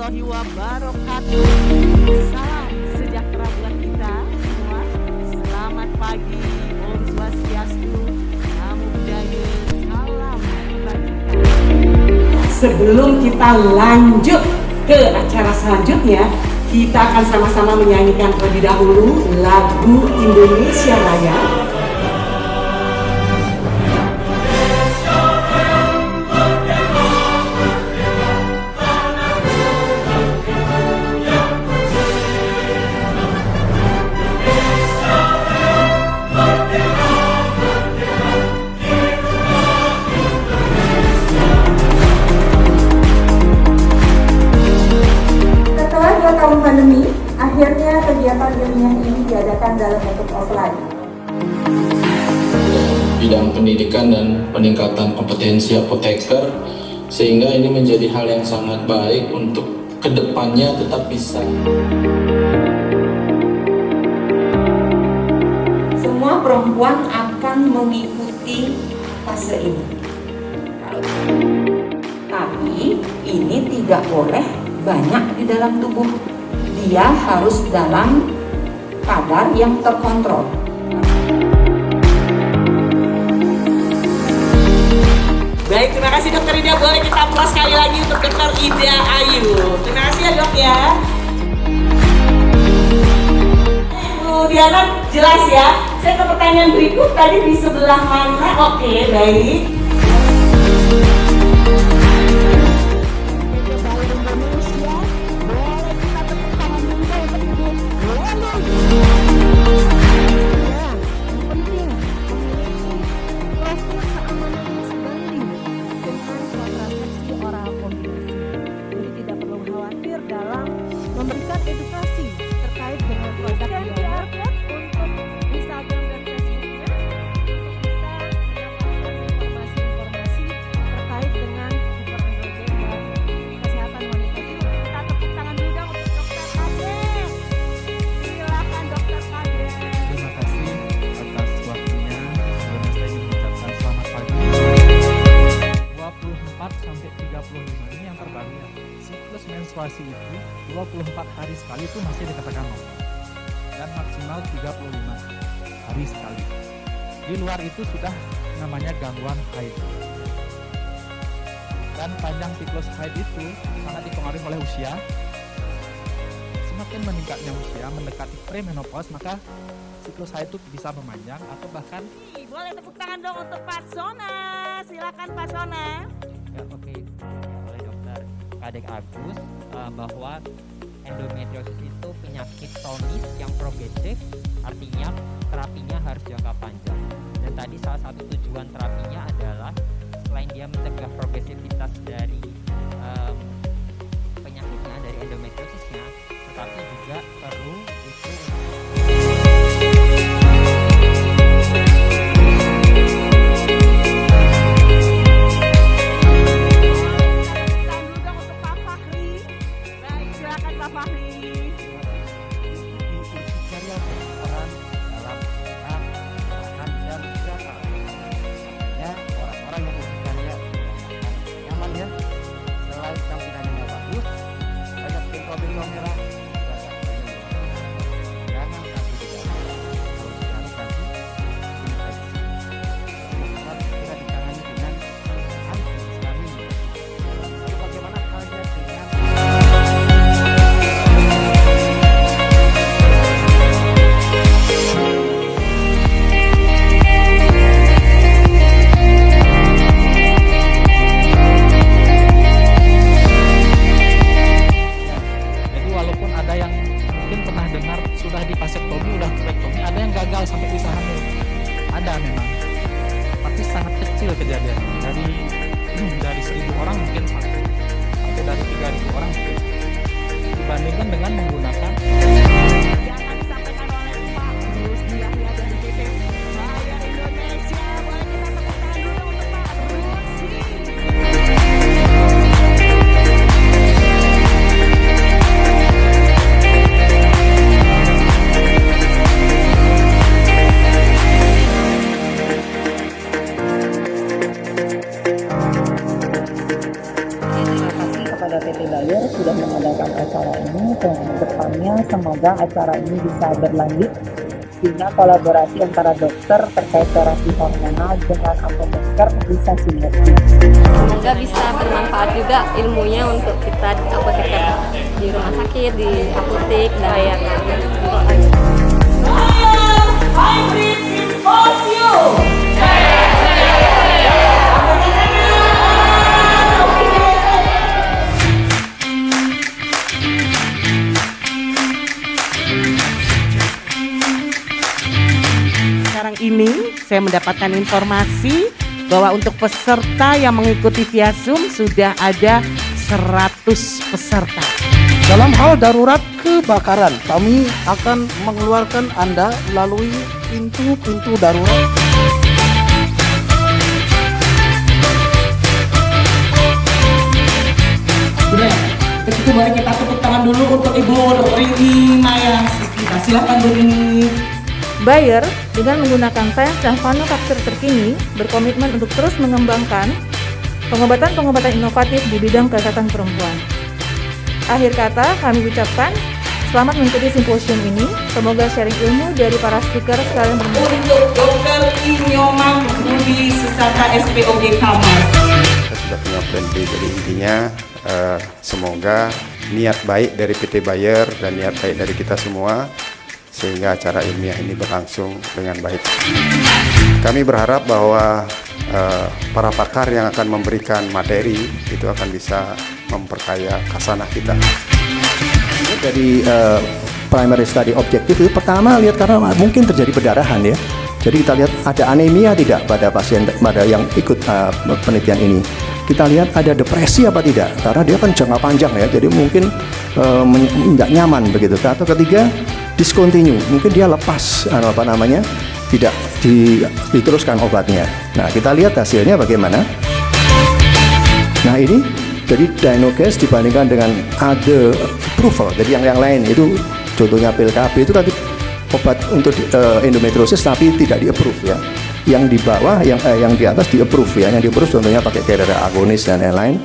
warahmatullahi wabarakatuh. Salam sejahtera buat kita semua. Selamat pagi, Om Swastiastu, Namo Buddhaya, salam kebajikan. Sebelum kita lanjut ke acara selanjutnya, kita akan sama-sama menyanyikan terlebih dahulu lagu Indonesia Raya. Tahun pandemi, akhirnya kegiatan ilmiah ini diadakan dalam bentuk offline. Bidang pendidikan dan peningkatan kompetensi apoteker, sehingga ini menjadi hal yang sangat baik untuk kedepannya tetap bisa. Semua perempuan akan mengikuti fase ini. Tapi ini tidak boleh banyak di dalam tubuh. Dia harus dalam kadar yang terkontrol. Baik, terima kasih Dokter Ida. Boleh kita aplaus sekali lagi untuk Dokter Ida Ayu. Terima kasih ya Dok ya. Bu Diana jelas ya. Saya ke pertanyaan berikut tadi di sebelah mana? Oke, baik. Memberikan edukasi terkait dengan produk QR Code untuk Instagram dan Facebooknya untuk bisa mendapatkan informasi-informasi terkait dengan hiperandrogen dan kesehatan wanita. Kita tepuk tangan dulu dong untuk Dokter Kade. Silakan Dokter Kade. Terima kasih atas waktunya. Sebelumnya saya ingin mengucapkan selamat pagi. 24 sampai 35 ini yang terbaru ya. Siklus menstruasi itu 24 hari sekali itu masih dikatakan normal dan maksimal 35 hari sekali. Di luar itu sudah namanya gangguan haid. Dan panjang siklus haid itu sangat dipengaruhi oleh usia. Semakin meningkatnya usia, mendekati premenopause, maka siklus haid itu bisa memanjang atau bahkan. Boleh tepuk tangan dong untuk Pak Sona. Silakan Pak Sona. Ya, oke. Oleh Dokter Kadek Agus bahwa endometriosis itu penyakit kronis yang progresif, artinya terapinya harus jangka panjang. Dan tadi salah satu tujuan terapinya adalah selain dia mencegah progresivitas dari penyakitnya, dari endometriosisnya, tetapi juga perlu itu Orang yang bukan ya nyaman ya. Bayer sudah mengadakan acara ini, dan depannya semoga acara ini bisa berlanjut sehingga kolaborasi antara dokter terkait terapi hormonal dengan apoteker bisa sinergi. Semoga bisa bermanfaat juga ilmunya untuk kita di apoteker, di rumah sakit, di apotek, dan layanan. Hybrid Symposium. Sekarang ini saya mendapatkan informasi bahwa untuk peserta yang mengikuti via Zoom sudah ada 100 peserta. Dalam hal darurat kebakaran, kami akan mengeluarkan Anda melalui pintu-pintu darurat. Sudah, begitu boleh kita tepuk tangan dulu untuk Ibu Rini Maya Sisita. Silakan Bu Rini. Bayer dengan menggunakan sains dan manufaktur terkini berkomitmen untuk terus mengembangkan pengobatan-pengobatan inovatif di bidang kesehatan perempuan. Akhir kata kami ucapkan selamat mengikuti simposium ini. Semoga sharing ilmu dari para speaker sekalian bermanfaat. Untuk Dr. Inyoman Rudi Susata SPOG Kamar. Kita sudah punya plan B, jadi intinya semoga niat baik dari PT Bayer dan niat baik dari kita semua sehingga acara ilmiah ini berlangsung dengan baik. Kami berharap bahwa para pakar yang akan memberikan materi itu akan bisa memperkaya khasanah kita. Dari primary study objektif itu pertama lihat karena mungkin terjadi perdarahan ya. Jadi kita lihat ada anemia tidak pada pasien, pada yang ikut penelitian ini. Kita lihat ada depresi apa tidak, karena dia kan jangka panjang ya, jadi mungkin tidak nyaman begitu. Atau ketiga discontinue, mungkin dia lepas tidak diteruskan obatnya. Nah kita lihat hasilnya bagaimana. Nah ini jadi Dynocase dibandingkan dengan other approval, jadi yang lain itu contohnya pil KB itu tadi obat untuk endometriosis tapi tidak di-approve ya. Yang di bawah, yang di atas di-approve ya. Yang di-approve contohnya pakai carrier agonis dan lain-lain.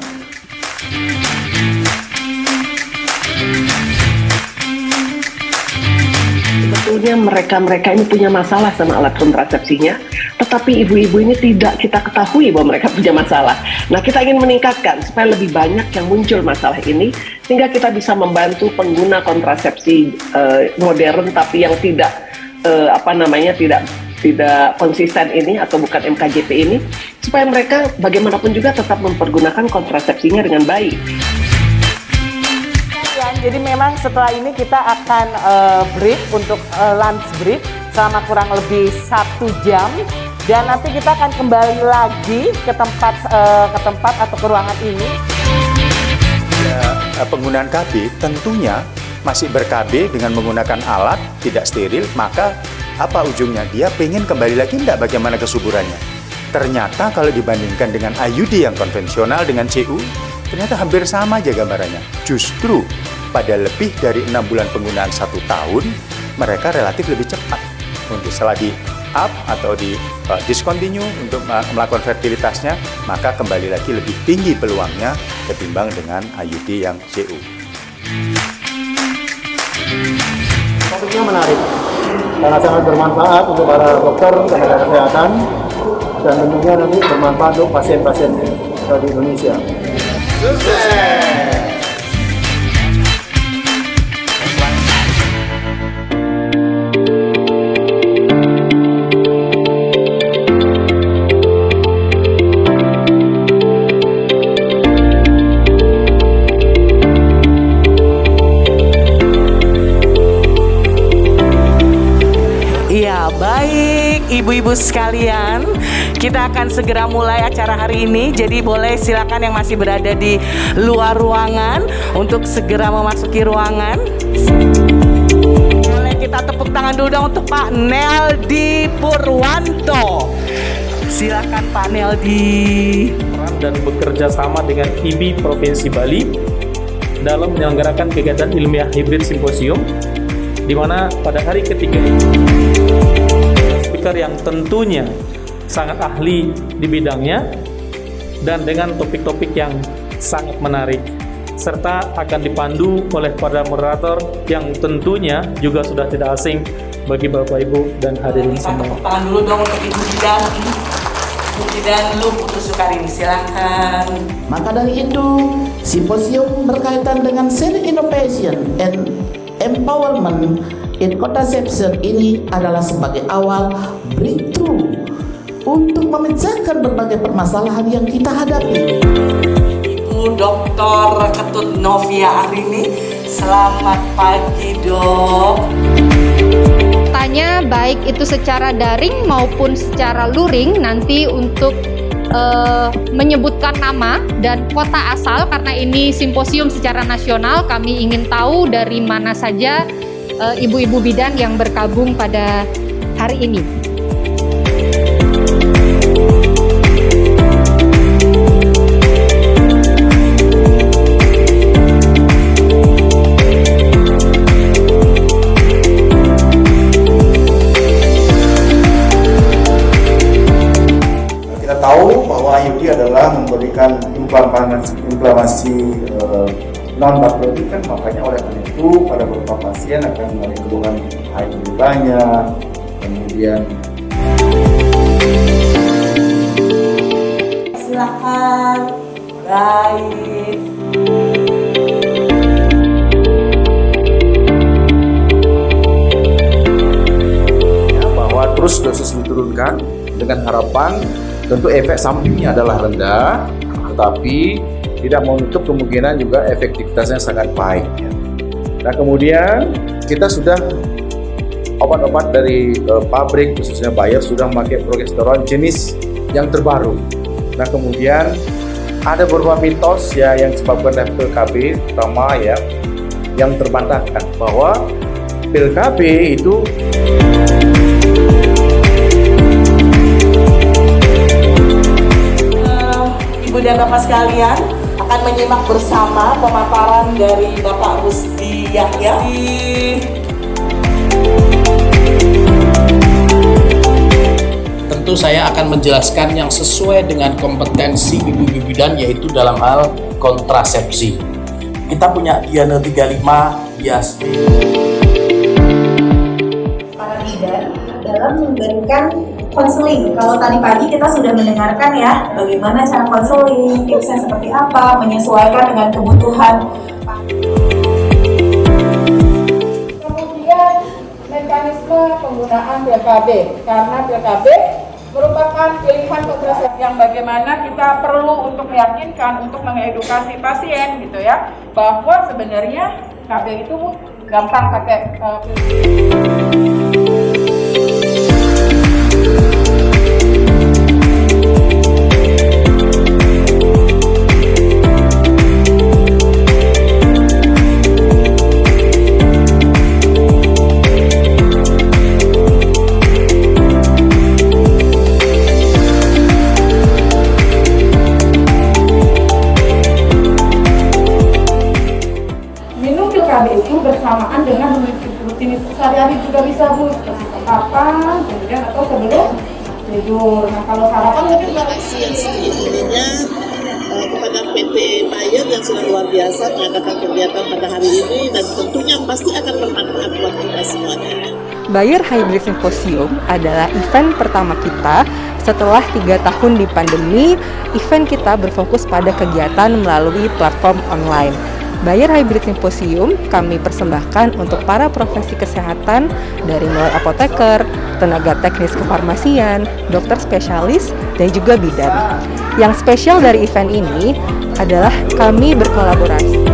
Sebetulnya mereka ini punya masalah sama alat kontrasepsinya, tetapi ibu-ibu ini tidak kita ketahui bahwa mereka punya masalah. Nah, kita ingin meningkatkan supaya lebih banyak yang muncul masalah ini, sehingga kita bisa membantu pengguna kontrasepsi modern tapi yang tidak tidak konsisten ini atau bukan MKJP ini, supaya mereka bagaimanapun juga tetap mempergunakan kontrasepsinya dengan baik. Jadi memang setelah ini kita akan break untuk lunch break selama kurang lebih 1 jam, dan nanti kita akan kembali lagi ke tempat atau ke ruangan ini. Ya, penggunaan KB tentunya masih ber-KB dengan menggunakan alat tidak steril, maka apa ujungnya? Dia pengen kembali lagi enggak bagaimana kesuburannya. Ternyata kalau dibandingkan dengan IUD yang konvensional dengan CU, ternyata hampir sama aja gambarannya. Justru pada lebih dari 6 bulan penggunaan 1 tahun, mereka relatif lebih cepat untuk setelah di up atau di discontinue untuk melakukan fertilitasnya, maka kembali lagi lebih tinggi peluangnya ketimbang dengan IUD yang CU. Topiknya menarik, sangat bermanfaat untuk para dokter, tenaga kesehatan, dan tentunya nanti bermanfaat untuk pasien-pasien di Indonesia. Sukses! Ya, baik ibu-ibu sekalian, kita akan segera mulai acara hari ini. Jadi boleh silakan yang masih berada di luar ruangan untuk segera memasuki ruangan. Boleh kita tepuk tangan dulu dong untuk Pak Neldi Purwanto. Silakan Pak Neldi. Dan bekerja sama dengan IBI Provinsi Bali dalam menyelenggarakan kegiatan ilmiah hybrid simposium, di mana pada hari ketiga ini speaker yang tentunya sangat ahli di bidangnya dan dengan topik-topik yang sangat menarik. serta akan dipandu oleh para moderator yang tentunya juga sudah tidak asing bagi Bapak Ibu dan hadirin semua. Tepuk tangan dulu dong untuk Ibu Bidan. Ibu Bidan lu Putu Sukarini, silakan. Maka dari itu, simposium berkaitan dengan Cell Innovation and Empowerment in Contraception ini adalah sebagai awal breakthrough untuk memecahkan berbagai permasalahan yang kita hadapi. Ibu Dr. Ketut Novia Arini, selamat pagi dok. Tanya baik itu secara daring maupun secara luring nanti untuk menyebutkan nama dan kota asal, karena ini simposium secara nasional, kami ingin tahu dari mana saja ibu-ibu bidan yang bergabung pada hari ini. Kita tahu bahwa IUD adalah memberikan inflamasi non-bakteriotik kan, makanya oleh karena itu pada beberapa pasien akan mengalami keluhan haid lebih banyak, kemudian Silakan. Baik. Bahwa terus dosis diturunkan dengan harapan tentu efek sampingnya adalah rendah, tetapi tidak menutup kemungkinan juga efektivitasnya sangat baik. Nah kemudian kita sudah obat-obat dari pabrik khususnya Bayer sudah memakai progesteron jenis yang terbaru. Nah kemudian ada beberapa mitos ya yang disebabkan oleh pil KB terutama ya yang terbantahkan bahwa pil KB itu Ibu dan Bapak sekalian akan menyimak bersama pemaparan dari Bapak Rusdi Yahya. Tentu saya akan menjelaskan yang sesuai dengan kompetensi ibu-ibu bidan, yaitu dalam hal kontrasepsi. Kita punya Diana 35 Yasmin. Para bidan dalam memberikan konseling. Kalau tadi pagi kita sudah mendengarkan ya bagaimana cara konseling, tipsnya seperti apa, menyesuaikan dengan kebutuhan. Kemudian mekanisme penggunaan pil KB, karena pil KB merupakan pilihan kontrasepsi yang bagaimana kita perlu untuk meyakinkan, untuk mengedukasi pasien gitu ya, bahwa sebenarnya KB itu gampang pakai bersamaan dengan rutinitas sehari-hari juga bisa Bu, seperti sarapan, kemudian atau sebelum tidur. Nah kalau sarapan mungkin terima kasih yang setinggi-tingginya kepada PT Bayer yang sudah luar biasa mengadakan kegiatan pada hari ini dan tentunya pasti akan bermanfaat buat kita semuanya. Bayer Hybrid Symposium adalah event pertama kita setelah 3 tahun di pandemi. Event kita berfokus pada kegiatan melalui platform online. Bayer Hybrid Symposium kami persembahkan untuk para profesi kesehatan dari mulai apoteker, tenaga teknis kefarmasian, dokter spesialis, dan juga bidan. Yang spesial dari event ini adalah kami berkolaborasi